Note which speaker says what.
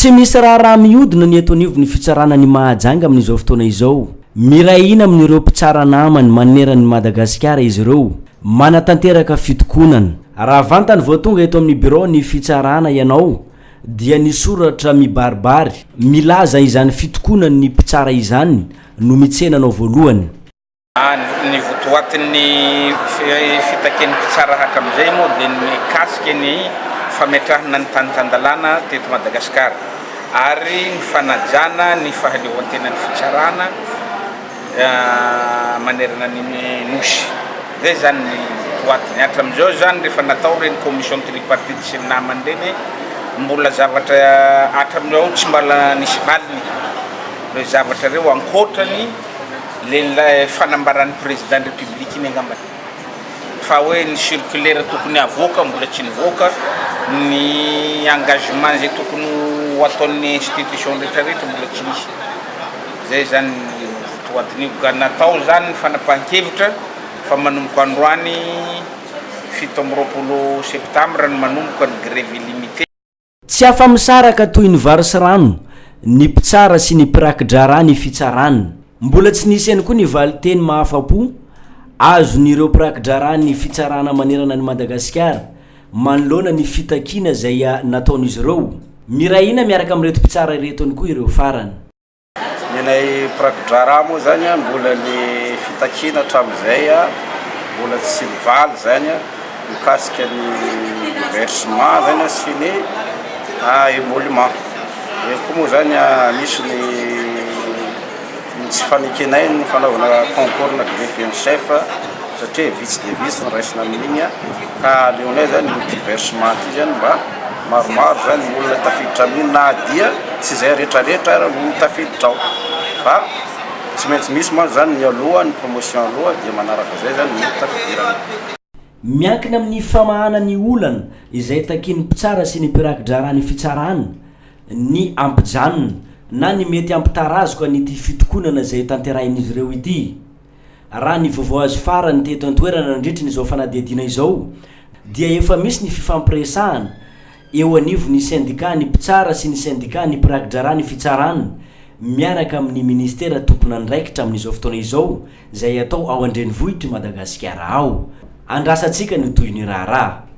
Speaker 1: tsy misy raha mihodina ny eto anivo ny fitsarana ny mahajanga amin'izao fotoana izao. Mirahina amin'ireo mpitsara namany maneran'ny Madagasikara izy ireo manatanteraka fitokonana. Raha vantany vao tonga eto amin'ny bureau ny fitsarana ianao dia ny soratra mibaribary milaza izany fitokonana ny mpitsara izany no mitsenanao voalohany.
Speaker 2: Ny votoatin'ny fitaken'ny mpitsara hakamizay moa dia mikasika ny fametrahana ny tanitandalana teto Madagasikara ary ny fanajana ny fahaleovan-tenan'ny fitsarana manerana ny nosy. Zay zany ny votoatiny. Hatramin'izao zany rehefa natao reny commission tripartite sy ny namany reny mbola zavatra hatramin'izao tsy mbola nisy valiny ireo zavatra reo ankoatrany le fanambaran'ny président république iny angambany. Fa hoe ny circulaire tokony avoaka mbola tsy nivoaka, ny engagement zay tokony ho ataon'ny institution rehetrarehetra mbola tsy nisy. Zay zany votoatiny io. Natao zany ny fanapahan-kevitra fa manomboka androany 17 septembre no manomboka ny grève illimité.
Speaker 1: Tsy afa-misaraka toy ny vary sy rano ny mpitsara sy ny mpirakidra ny fitsarana. Mbola tsy nisy ihany koa ny valiteny mahafapo azon'ireo mpirakidra ny fitsarana manerana ny Madagasikara manoloana ny fitakiana zay nataon'izy ireo. Mirahina miaraka amin'reto mpitsara ireto any koa ireo farany.
Speaker 3: Nenay mpirakidra moa zany mbola ny fitakiana hatramin'izay mbola tsy mivaly zany mikasika ny versement zany sy ny émolument. Koa moa zany misy ny tsy fanikenay ny fanaovana concours na greffier en chef satria vice de vice raisina amin'igny ka leonay zany ny versement ty zany mba maromaro zany olona tafiditra amin'iny na dia tsy zay rehetrarehetra no tafiditra ao fa tsy maintsy misy moa zany ny aloha ny promotion aloha dia manaraka zay zany ny tafidirana.
Speaker 1: Miankina amin'ny famahana ny olana izay takin'ny mpitsara sy ny mpirakidra ny fitsarana ny ampijanona na ny mety ampitarazoka ny fitokonana zay tanterahin'izy ireo ity. Raha ny vaovao azo farany teto an-toerana nandritra n'izao fanadihadiana izao dia efa misy ny fifampiresahana eo anivo ny syndicat ny mpitsara sy ny syndicat ny mpirakidra ny fitsarana miaraka amin'ny ministera tompona andraikitra amin'izao fotoana izao zay atao ao Andrenivohitra Madagasikara ao. Andrasantsika ny toy ny raharaha.